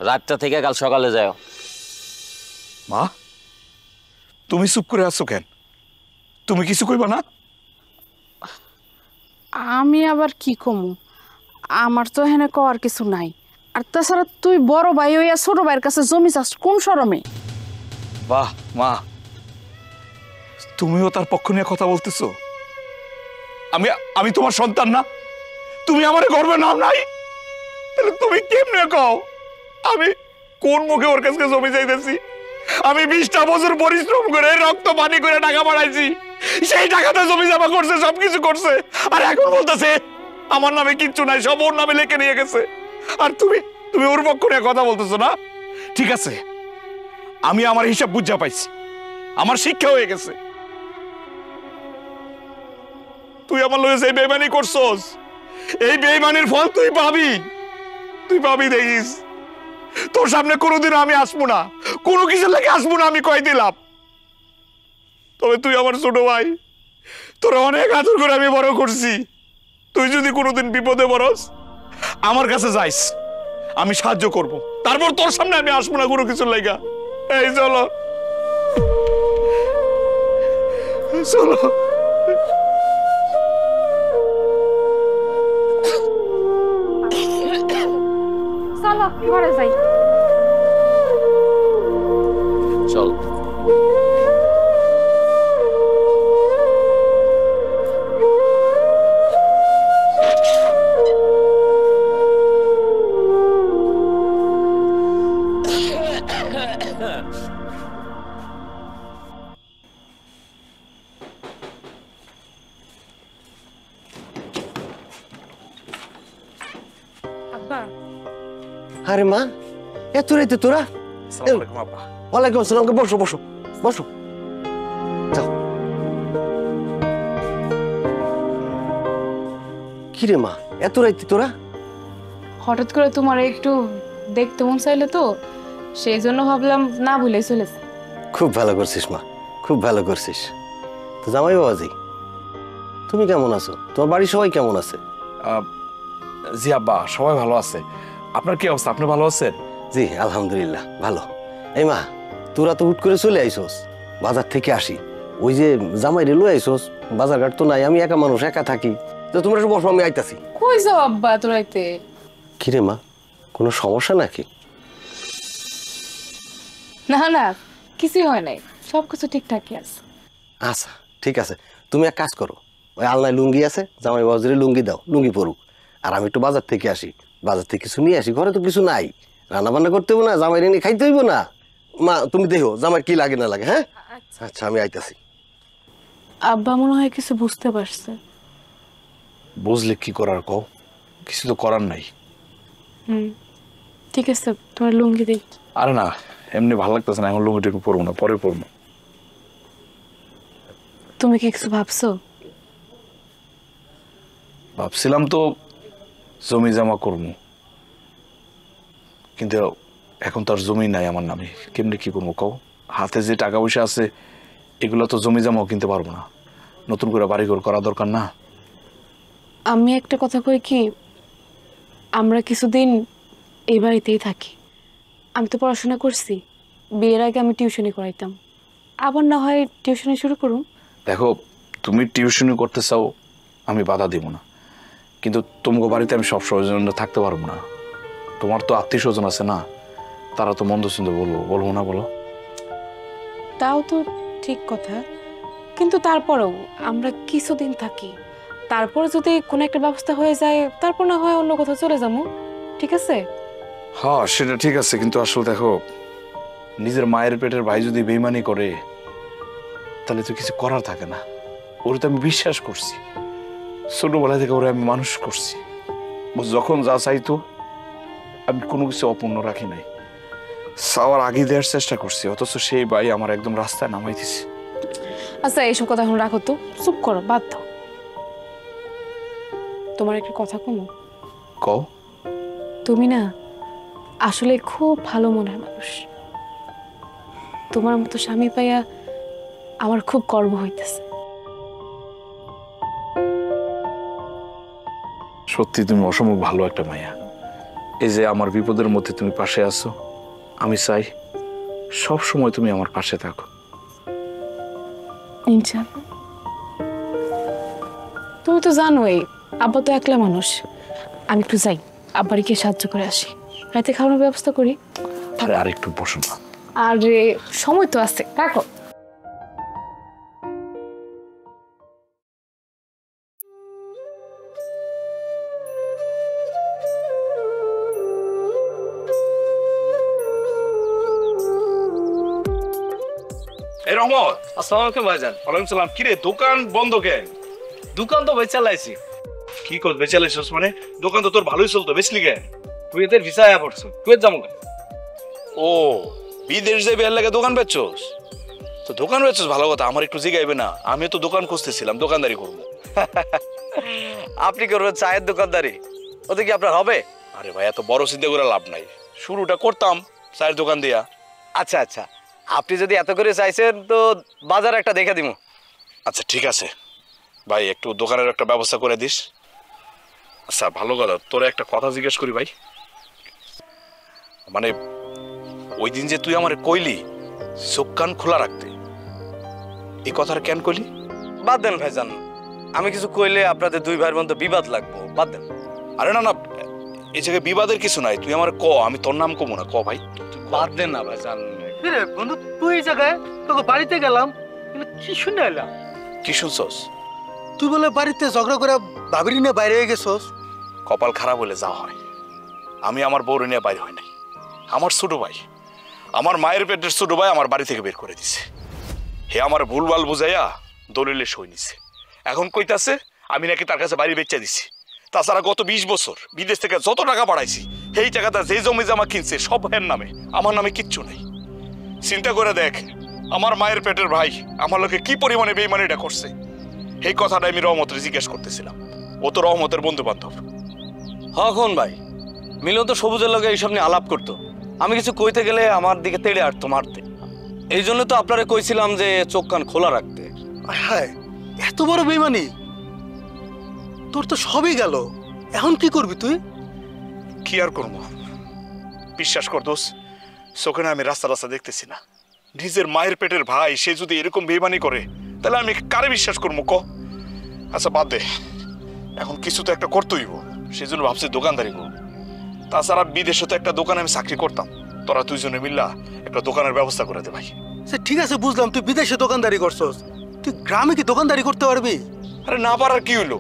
রাতটা থেকে কাল সকালে যাও। মা, তুমি চুপ করে আছো কেন? তুমি কিছু কইবা না? আমি আবার কি কমু, আমার তো এখানে কওয়ার কিছু নাই। আর তাছাড়া তুই বড় ভাই হইয়া ছোট ভাইয়ের কাছে জমি চাস কোন শরমে? বাহ মা, তুমিও তার পক্ষ নিয়ে কথা বলতেছো। আমি আমি তোমার সন্তান না? তুমি আমার গর্বের নাম নাই? তাহলে তুমি কেমনে কও আমি কোন মুখে ওর কাছে জমি চাইতেছি? আমি 20টা বছর পরিশ্রম করে রক্ত পানি করে টাকা বাড়াইছি, সেই টাকাতে জমি জমা করছে, সবকিছু করছে, আর এখন বলতেছে আমার নামে কিচ্ছু নাই, সব ওর নামে লিখে নিয়ে গেছে। আর তুমি তুমি ওর পক্ষ নিয়ে কথা বলতেছো না? ঠিক আছে, আমি আমার হিসাব বুঝা পাইছি, আমার শিক্ষা হয়ে গেছে। তুই আমার লগে সেই বেইমানি করছস, এই বেইমানির ফল তুই পাবি, তুই পাবি দেখিস। তোর সামনে কোনোদিন আমি আসবো না, কোনো কিছু লেগে আসবো না, আমি কই দিলাম। তবে তুই আমার ছোট ভাই, তোরা অনেক আদর করে আমি বড় করছি। তুই যদি কোনোদিন বিপদে পড়স আমার কাছে যাইস, আমি সাহায্য করব। তারপর তোর সামনে আমি আসবো না কোনো কিছু লেগা। এই চলো চলো। চলো ঘরে যাই। চল। আরে মা, এত রাইতে তোরা? ওয়ালাইকুম আসসালাম। বসো বসো বসো। কি রে মা, এত রাইতে তোরা? হঠাৎ করে তোমার একটু দেখতে মন চাইলে তো, সেই জন্য ভাবলাম না ভুলে চলেছে। খুব ভালো করছিস মা, খুব ভালো করছিস। তো জামাই বাবাজি, তুমি কেমন আছো? তোমার বাড়ির সবাই কেমন আছে? জি আব্বা, সবাই ভালো আছে। আপনার কি অবস্থা? আপনি ভালো আছেন? জি আলহামদুলিল্লাহ ভালো। এই মা, তোরা তো হুট করে চলে আইসোস, বাজার থেকে আসি, ওই যে জামাই রে লই আইসোস, বাজার ঘাট তো নাই, আমি একা মানুষ, একা থাকি। তো তোমরা একটু বসো, আমি আইতাছি। কই যাও আব্বা এত রাইতে? কি রে মা, কোনো সমস্যা নাকি? না না, কিছুই হয় নাই, সবকিছু ঠিকঠাকই আছে। আচ্ছা ঠিক আছে, তুমি এক কাজ করো, ওই আলনায় লুঙ্গি আছে, জামাই বাবাজিরে লুঙ্গি দাও, লুঙ্গি পরুক। আর আমি একটু বাজার থেকে আসি, বাজার থেকে কিছু নিয়ে আসি, ঘরে তো কিছু নাই, রান্না বান্না করতে হইব না, জামাই নিয়ে খাইতে হইব না। মা তুমি দেখো জামাই কি লাগে না লাগে। হ্যাঁ আচ্ছা আমি আইতাছি। আব্বা মনে হয় কিছু বুঝতে পারছে। বুঝলে কি করার কও, কিছু তো করার নাই। ঠিক আছে, তোমার লুঙ্গি দিই। আরে না, এমনি ভালো লাগতেছে না, এখন লুঙ্গিটা একটু পরবো না, পরে পরবো। তুমি কি কিছু ভাবছো? ভাবছিলাম তো জমি জমা করবো, কিন্তু এখন তো আর জমি নাই আমার নামে, কেমনি কি করবো কও? হাতে যে টাকা পয়সা আছে এগুলো তো জমি জমাও কিনতে পারবো না, নতুন করে বাড়িঘর করা দরকার না? আমি একটা কথা কই কি, আমরা কিছুদিন এই বাড়িতেই থাকি। আমি তো পড়াশোনা করছি, বিয়ের আগে আমি টিউশনি করাইতাম, আবার না হয় টিউশনি শুরু করুন। দেখো, তুমি টিউশনি করতে চাও, আমি বাধা দিব না, কিন্তু তোমাকে বাড়িতে আমি সবসময় জন্য থাকতে পারবো না। তোমার তো আত্মীয় স্বজন আছে না, তারা তো মন্দ সুন্দর বলবো না, বলো? তাও তো ঠিক কথা, কিন্তু তারপরেও আমরা কিছুদিন থাকি, তারপর যদি কোনো একটা ব্যবস্থা হয়ে যায় তারপর না হয় অন্য কোথাও চলে যাবো, ঠিক আছে? হ্যাঁ সেটা ঠিক আছে, কিন্তু আসলে দেখো, নিজের মায়ের পেটের ভাই যদি বেইমানি করে তাহলে তো কিছু করার থাকে না। ওরে তো আমি বিশ্বাস করছি, ছোটবেলা থেকে ওরে আমি মানুষ করছি, যখন যা চাইতো আমি কোনো কিছু অপূর্ণ রাখি নাই, চাওয়ার আগে দেওয়ার চেষ্টা করছি, অথচ সেই ভাই আমার একদম রাস্তায় নামাই দিছে। আচ্ছা এইসব কথা এখন রাখো তো, চুপ করো, বাদ দাও। তোমার একটা কথা কমো, কও। তুমি না আসলে খুব ভালো মনের মানুষ। তোমার মতো স্বামী পাইয়া আমার খুব গর্ব হইতেছে। সত্যি তুমি অসম্ভব ভালো একটা মাইয়া। এই যে আমার বিপদের মধ্যে তুমি পাশে আছো, আমি চাই সব সময় তুমি আমার পাশে থাকো। ইনশাআল্লাহ। তুমি তো জানোই আব্বা তো একলা মানুষ, আমি একটু যাই আব্বারিকে সাহায্য করে আসি, রাতে খাওয়ানোর ব্যবস্থা করি। আরে আর একটু বসো না। আর সময় তো আছে, রাখো। এই রহমত, আসসালামু আলাইকুম ভাইজান। ওয়ালাইকুম সালাম। কিরে দোকান বন্ধ কেন? দোকান তো ভাই চালাইছি। কি কর বেচালাইছস? মানে দোকান তো তোর ভালোই চলতো, বেচলি কেন? কুয়েতের ভিসা আয়া পড়ছো, কুয়েত যাবো। ও, বিদেশ যাবে এর লাগে দোকান বেচছস? তো দোকান বেচছস ভালো কথা, আমার একটু জিগাইবে না? আমি তো দোকান খুঁজতেছিলাম, দোকানদারি করবো। আপনি করবেন চায়ের দোকানদারি, ওতে কি আপনার হবে? আরে ভাই এত বড় চিন্তা করে লাভ নাই, শুরুটা করতাম চায়ের দোকান দিয়া। আচ্ছা আচ্ছা, আপনি যদি এত করে চাইছেন তো বাজার একটা দেখে দিব। আচ্ছা ঠিক আছে ভাই, একটু দোকানের একটা ব্যবস্থা করে দিস। আচ্ছা ভালো কথা, তোরে একটা কথা জিজ্ঞেস করি ভাই, মানে ওই দিন যে তুই আমার কইলি চোখ কান খোলা রাখতে, এই কথাটা কেন কইলি? বাদ দেন ভাইজান, আমি কিছু কইলে আপনাদের দুই ভাইয়ের মধ্যে বিবাদ লাগবো, বাদ দেন। আরে না না, এই জায়গায় বিবাদের কিছু নাই, তুই আমার ক, আমি তোর নাম কমু না, ক ভাই। বাদ দেন না ভাইজান। রে বন্ধু, তুই এই জায়গায় তোকে বাড়িতে গেলাম, কিন্তু কি শুনে এলাম? কি শুনছস? তুই বলে বাড়িতে ঝগড়া করে ভাবিরি নিয়ে বাইরে হয়ে গেছস। কপাল খারাপ হলে যা হয়, আমি আমার বউরে নিয়ে বাইরে হয় নাই। আমার ছোট ভাই, আমার মায়ের পেটের ছোট ভাই আমার বাড়ি থেকে বের করে দিছে। হে আমার ভুলভাল বুঝাইয়া দলিলে সই নিছে, এখন কইতাছে আমি নাকি তার কাছে বাড়ি বেচা দিছি। তাছাড়া গত 20 বছর বিদেশ থেকে যত টাকা পাঠাইছি, সেই টাকাটা যে জমি জমা কিনছে সব এর নামে, আমার নামে কিচ্ছু নেই। চিন্তা করে দেখ, আমার মায়ের পেটের ভাই আমার লোকে কি পরিমাণে বেইমানিটা করছে। এই কথাটা আমি রহমতের জিজ্ঞেস করতেছিলাম, ও তো রহমতের বন্ধু বান্ধব। হন ভাই, মিলন তো সবুজের লগে এইসব নিয়ে আলাপ করতো, আমি কিছু কইতে গেলে আমার দিকে তেড়ে আটতো মারতে। এই জন্য তো আপনারা কইছিলাম যে চোখ কান খোলা রাখতে। হ্যাঁ, এত বড় বেইমানি, তোর তো সবই গেল, এখন কি করবি তুই? কি আর করবো, বিশ্বাস কর দোষ, চোখে না আমি রাস্তা রাস্তা দেখতেছি না। নিজের মায়ের পেটের ভাই সে যদি এরকম বেইমানি করে, তাহলে আমি কারে বিশ্বাস করবো ক? আচ্ছা বাদ দে, এখন কিছু তো একটা করতেই হইব, সেই জন্য ভাবছি দোকানদারি করবো। তাছাড়া বিদেশে তো একটা দোকানে আমি চাকরি করতাম, তোরা দুইজনে মিল্লা একটা দোকানের ব্যবস্থা করে দে ভাই। সে ঠিক আছে, বুঝলাম তুই বিদেশে দোকানদারি করছস, তুই গ্রামে কি দোকানদারি করতে পারবি? আরে না পারার কি হইলো,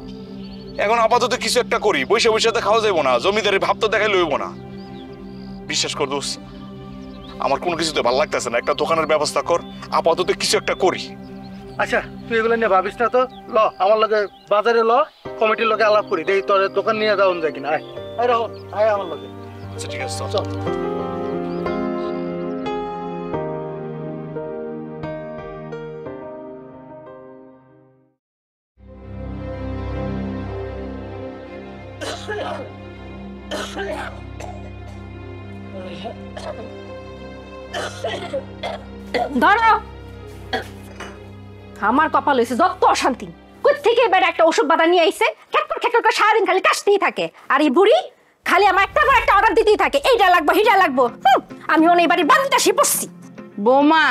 এখন আপাতত কিছু একটা করি, বসে বসে তো খাওয়া যাইব না, জমিদারি ভাব তো দেখাই লইব না। বিশ্বাস কর দোষ, আমার কোনো কিছুতে ভালো লাগতেছে না, একটা দোকানের ব্যবস্থা কর, আপাতত কিছু একটা করি। আচ্ছা তুই এগুলো নিয়ে ভাবিস না তো, ল আমার লগে বাজারে ল, কমিটির লগে আলাপ করি, দেখি তোর দোকান নিয়ে যাওয়া যায় কিনা। আয় আয় রাহুল, আয় আমার লগে। আচ্ছা ঠিক আছে, চল। চল। ধরো, আমার কপাল হয়েছে যত অশান্তি। কোত্থেকে এবার একটা ওষুধ বাদা নিয়ে আইছে, খেকর খেকর করে সারাদিন খালি কাশতেই থাকে। আর এই বুড়ি খালি আমার একটা পর একটা অর্ডার দিতেই থাকে, এইটা লাগবো হিটা লাগবো। আমি অনেক বাড়ির বান্দিটা সে পড়ছি। বৌমা,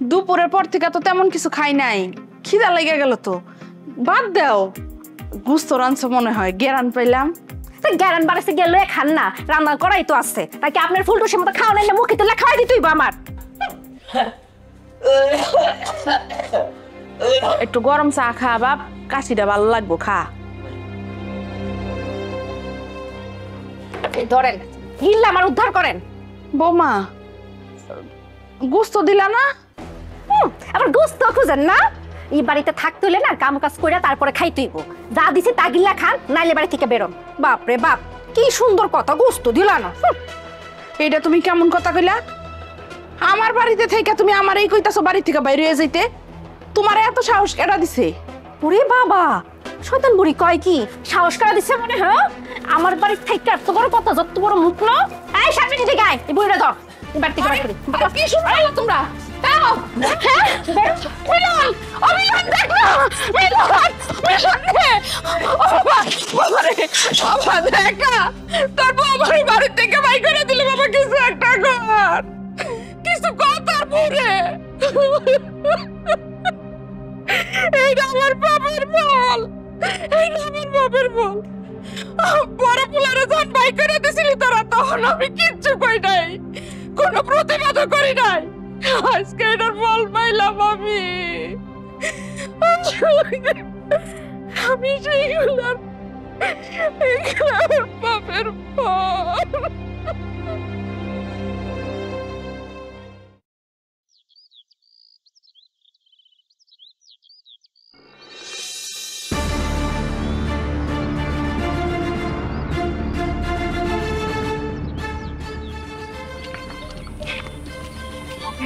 দুপুরের পর থেকে তো তেমন কিছু খাই নাই, খিদা লেগে গেল তো। বাদ দাও, গুস্ত রাঁধছো মনে হয়, গেরান পাইলাম। গ্যারান বাড়াতে গেলে খান না, রান্না করাই তো আছে। তাকে আপনার ফুলটুসের মতো খাওয়া নাইলে মুখে তুলে খাওয়াই দিতেই বা আমার। একটু গরম চা খা বাপ, কাশিটা ভালো লাগবো, খা। ধরেন, গিল্লা আমার উদ্ধার করেন। বৌমা, গুস্ত দিলা না? আবার গোস্ত খুঁজেন না? এই বাড়িতে থাকতে হলে না কাম কাজ করে তারপরে খাইতেইব। যা দিছি তা গিল্লা খান, নাইলে বাড়ি থেকে বেরোন। বাপরে বাপ, কি সুন্দর কথা, গোস্ত দিলা না। এটা তুমি কেমন কথা কইলা? আমার বাড়িতে থেকে তুমি আমার এই কইতাছো বাড়ি থেকে বাইরে হয়ে যাইতে? তোমার এত সাহস কেডা দিছে? ওরে বাবা, শয়তান বুড়ি কয় কি সাহস করে দিছে মনে হয়? আমার বাড়ি থেকে এত বড় কথা, যত বড় মুখ না। এই সামনে দিকে গায়, এই বুড়িটা ধর, এই বাড়ি থেকে বাইরে করি। কি শুরু হলো তোমরা? দাও, হ্যাঁ? মিলন, ও মিলন দেখো, মিলন, মিলন রে, ও বাবা রে, বাবা দেখা, তোর বাবা বাড়ি থেকে বাই করে দিলে বাবা, কিছু একটা কর, কিছু কর তার বুড়ে। এইটা আমার বাবার বল, এইটা আমার বাবার বল। বড় পুলারে যখন বাই করে দিছিলি তোরা, তখন আমি কিচ্ছু কই নাই, কোনো প্রতিবাদও করি নাই। আজকে এটার বল পাইলাম আমি। আমি সেইগুলার বাপের বল।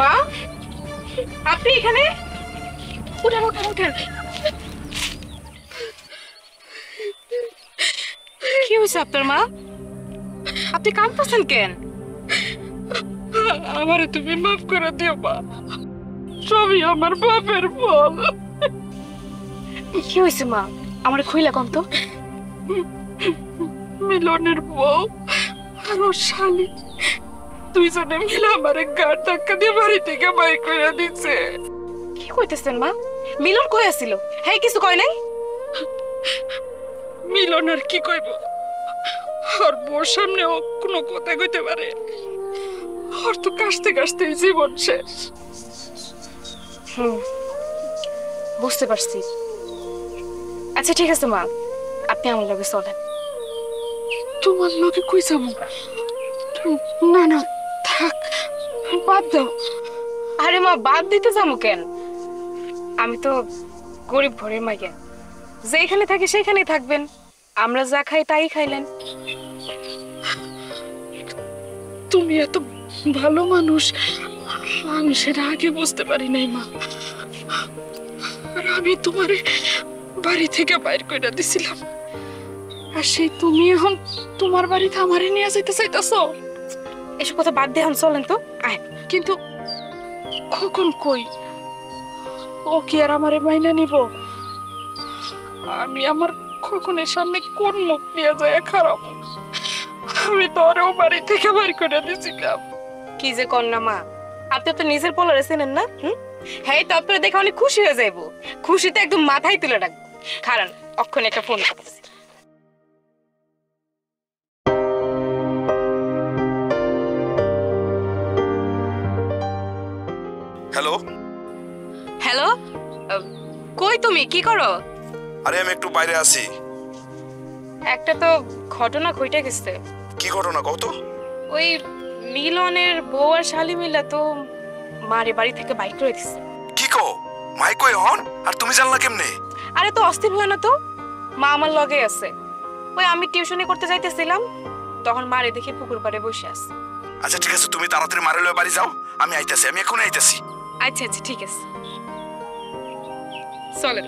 মা, আপনি এখানে? উঠেন উঠেন উঠেন। কি হয়েছে আপনার মা? আপনি কাঁদতেছেন কেন? আমারে তুমি মাফ করে দিও মা, সবই আমার বাপের বল। কি হয়েছে মা? আমার খুইলা কম তো। মিলনের বউ আর ওর শালি দুইজনে মিলে আমারে গাড় ধাক্কা দিয়ে বাড়ি থেকে বাইর করে দিচ্ছে। কি কইতেছেন মা? মিলন কই আছিল? হ্যাঁ কিছু কয় নাই? মিলন আর কি কইব, ওর বউর সামনে ও কোনো কথা কইতে পারে? ওর তো কাশতে কাশতে জীবন শেষ। বুঝতে পারছি। আচ্ছা ঠিক আছে মা, আপনি আমার লগে চলেন। তোমার লগে কই যাবো? না না থাক, বাদ দাও। আরে মা, বাদ দিতে যাবো কেন? আমি তো গরিব ঘরের মাইয়া, যেখানে থাকি সেখানেই থাকবেন। আমরা যা খাই তাই খাইলেন। তুমি এত ভালো মানুষ, আমি সেটা আগে বুঝতে পারি নাই মা। আর আমি তোমার বাড়ি থেকে বাইর করে দিছিলাম, আর সেই তুমি এখন তোমার বাড়িতে আমারে নিয়ে যাইতে চাইতেছো? এসব কথা বাদ দিয়ে চলেন তো। আয়। কিন্তু কখন কই, ও কি আর আমারে মাইনা নিব? আমি আমার খোকনের সামনে কোন মুখ নিয়ে যায় খারাপ? আমি তো ওরেও বাড়ি থেকে বাইর করে দিছিলাম। কি যে কন্যা মা, আপনি তো নিজের পোলারে চেনেন না? হ্যাঁ তো আপনারা দেখে অনেক খুশি হয়ে যাইব, খুশিতে একদম মাথায় তুলে রাখবো। কারণ অক্ষণ একটা ফোন করতেছি। হ্যালো হ্যালো, কই তুমি, কি করো? আরে আমি একটু বাইরে আছি। একটা তো ঘটনা ঘটে গেছে। কি ঘটনা কত? ওই মিলনের বউ আর শালি মিলা তো মারে বাড়ি থেকে বাইক করে দিচ্ছে। কি কো মাই কই হন আর তুমি জানলা কেমনে? আরে তো অস্থির হয় না তো, মা আমার লগে আছে। ওই আমি টিউশনি করতে যাইতেছিলাম, তখন মারে দেখে পুকুর পাড়ে বসে আছে। আচ্ছা ঠিক আছে, তুমি তাড়াতাড়ি মারে লয়ে বাড়ি যাও, আমি আইতাছি, আমি এখন আইতাছি। আচ্ছা আচ্ছা ঠিক আছে, চলেন।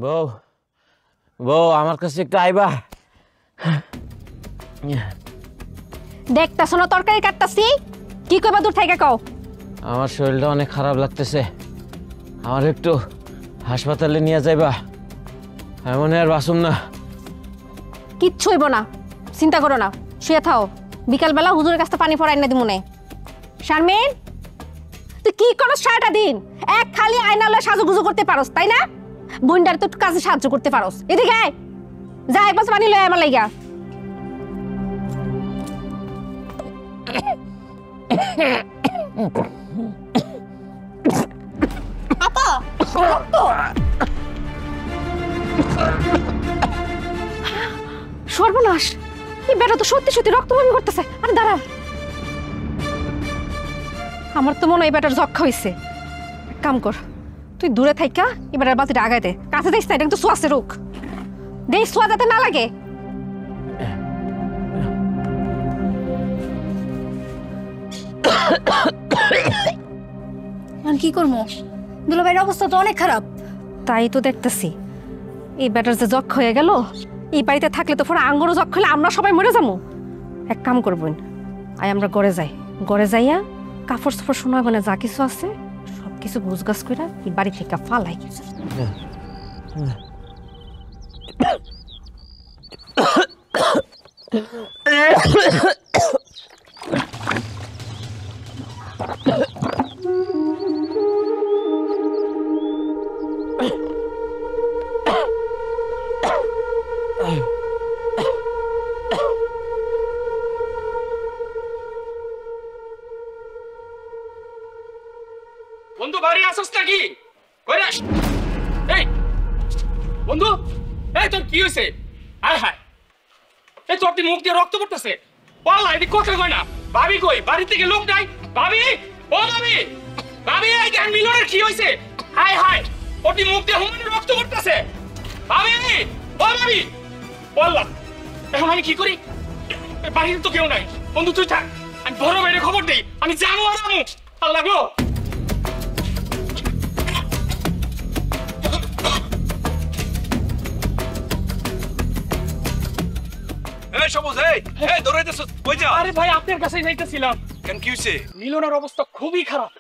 বউ বউ আমার কাছে একটু আইবা। দেখতাছ না তরকারি কাটতাছি, কি কইবা দূর থেকে কও। আমার শরীরটা অনেক খারাপ লাগতেছে, আমার একটু হাসপাতালে নিয়ে যাইবা, এমন আর বাসুম না। কিচ্ছু হইব না, চিন্তা করো না, শুয়ে থাও। বিকালবেলা হুজুরের কাছে পানি ফরাই না দিমুনে। শারমিন, তুই কি করস সারাটা দিন? এক খালি আয়না লয়ে সাজুগুজু করতে পারস, তাই না? বোনটার তো একটু কাজে সাহায্য করতে পারস। এদিকে আয়, যা এক গ্লাস পানি লয়ে আমার লাইগা। আপা, সর্বনাশ, এই বেটা তো সত্যি সত্যি রক্ত বমি করতেছে। আরে দাঁড়া, আমার তো মনে হয় এই বেটার যক্ষা হইছে। এক কাম কর, তুই দূরে থাইকা এবার বাতিটা আগাই দে, কাছে যাইস না, এটা কিন্তু সোয়াসে রোগ, দেই সোয়া যাতে না লাগে। কি করবো, দুলাভাইয়ের অবস্থা তো অনেক খারাপ। তাই তো দেখতেছি, এই বেটার যে যক্ষ হয়ে গেল, এই বাড়িতে থাকলে তো পুরো আঙ্গরও যক্ষ হলে আমরা সবাই মরে যাবো। এক কাম করবেন, আয় আমরা ঘরে যাই, ঘরে যাইয়া কাপড় সাপড় শোনা মানে যা কিছু আছে সব কিছু গুছগাছ করে এই বাড়ি থেকে ফালাই। বন্ধু বাড়ি আসছ নাকি? কই রে? এই বন্ধু, এই তোর কি হইছে? আয় হায়, এই তোর মুখ দিয়ে রক্ত পড়তেছে। পাল্লা এদিকে কথা কই না। ভাবি কই? বাড়ি থেকে লোক নাই। ভাবি, ও ভাবি, ভাবি এই দেখেন মিলনের কি হইছে? হায় হায়, ওর মুখ দিয়ে হুমানের রক্ত পড়তেছে। ভাবি, ও ভাবি, পাল্লা এখন আমি কি করি? বাড়িতে তো কেউ নাই। বন্ধু তুই থাক, আমি বড় বাইরে খবর দেই, আমি জানো আর আমু। আল্লাহ গো, এই সবুজ, এই এই দৌড়াইতেছ কই যা? আরে ভাই আপনার কাছে যাইতেছিলাম। কেন কি হইছে? মিলনের অবস্থা খুবই খারাপ।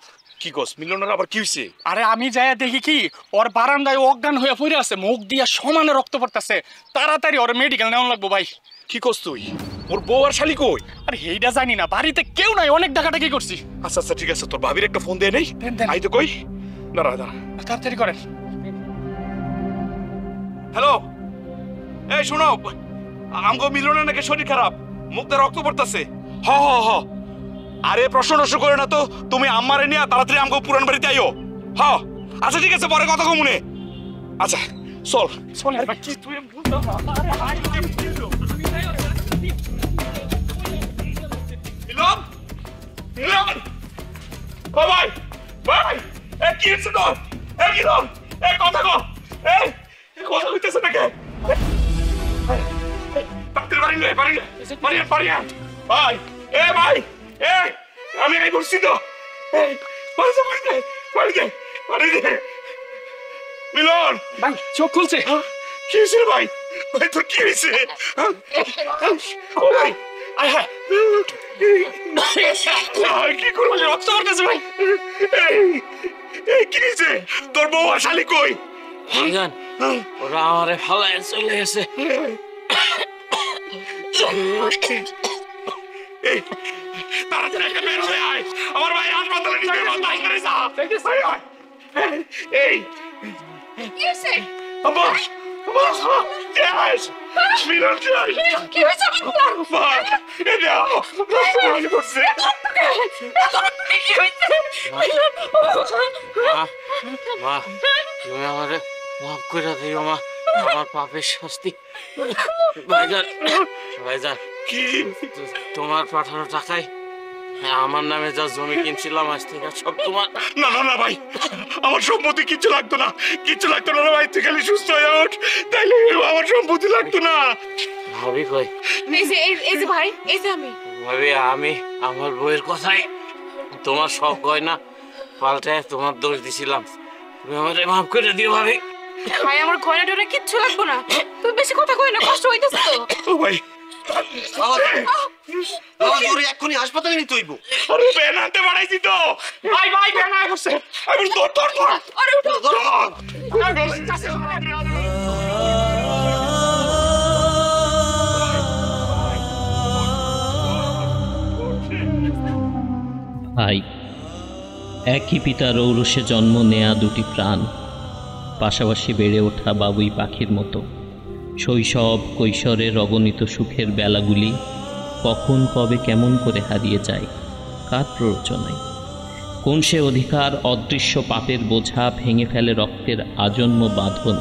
কি কস, মিলনের আবার কি হইছে? আরে আমি যাইয়া দেখি কি ওর বারান্দায় অজ্ঞান হয়ে পড়ে আছে, মুখ দিয়া সমানে রক্ত পড়তেছে। তাড়াতাড়ি ওর মেডিকেল নেওয়া লাগবো ভাই। কি কস তুই? ওর বউ আর শালি কই? আরে এইটা জানি না, বাড়িতে কেউ নাই, অনেক ডাকাডাকি করছি। আচ্ছা আচ্ছা ঠিক আছে, তোর ভাবির একটা ফোন দে নেই। দেন। আই তো কই, দাঁড়া দাঁড়া, তাড়াতাড়ি করেন। হ্যালো, এই শোনো, আমগো মিলনের নাকি শরীর খারাপ, মুখ দিয়ে রক্ত পড়তেছে। হ হ হ, আরে প্রশ্ন নষ্ট করে না তো, তুমি আম্মারে নিয়ে তাড়াতাড়ি আমগো পুরান বাড়িতে আইও। হ আচ্ছা ঠিক আছে, পরে কথা কমুনে। আচ্ছা চল চল। ভাই কি তুই বুঝতাম না। আরে ভাই আমি কি হলো? আমি যাই আর মিলন, মিলন, ও ভাই, ভাই, এ কি হচ্ছে তোর? এ মিলন, এ কথা কো, এ কথা কইতেছে নাকি? ডাক্তার বাড়ি নয়, বাড়ি ভাই, এ ভাই, এ আমি এই বসছি তো, বাড়ি দে মিলন। ভাই চোখ খুলছে। কি হয়েছে ভাই? ভাই তোর কি হয়েছে? ভাই আয় হায়, কি করবো, রক্ত পড়তেছে ভাই। এই কি হয়েছে? তোর বউ আর শালি কই? জান ওরা আমারে ফালায় চলে গেছে। এই তাড়াতাড়ি একটা বের হয়ে আয়, আমার ভাই হাসপাতালে নিয়ে যাবে, তাই করে যা। এই কি হয়েছে? আব্বা, আব্বা, মিলন যাই কি হয়েছে আপনার? মা এ দাও রক্তপাত করছে কি হয়েছে? মা তুমি আমারে মাফ করে দিও মা, আমার পাপের শাস্তি। ভাইজান ভাইজান কি তোমার পাঠানো টাকায় আমার নামে যা জমি কিনছিলাম আজ থেকে সব তোমার। না না না ভাই, আমার সম্পত্তি কিচ্ছু লাগতো না, কিচ্ছু লাগতো না ভাই, তুই খালি সুস্থ হয়ে ওঠ, তাইলে আমার সম্পত্তি লাগতো না। ভাবি কই? এই যে ভাই, এই যে আমি। ভাবি আমি আমার বইয়ের কথাই তোমার সব গয়না পাল্টায় তোমার দোষ দিছিলাম, তুমি আমারে মাফ করে দিও ভাবি। ভাই আমার গয়না টয়না কিচ্ছু লাগবে না, তুমি বেশি কথা কই না, কষ্ট হইতেছে তো। ও ভাই এক্ষুনি হাসপাতালে নিতে হইব। আরে বেন আনতে বাড়াইছি তো ভাই ভাই বেনা করছে। আমি তোর তোর তোর আরে উঠো ভাই, একই পিতার ঔরসে জন্ম নেয়া দুটি প্রাণ, পাশাপাশি বেড়ে ওঠা বাবুই পাখির মতো। শৈশব কৈশোরের অগণিত সুখের বেলাগুলি কখন কবে কেমন করে হারিয়ে যায় কার প্ররোচনায়? কোন সে অধিকার অদৃশ্য পাপের বোঝা ভেঙে ফেলে রক্তের আজন্ম বাঁধন?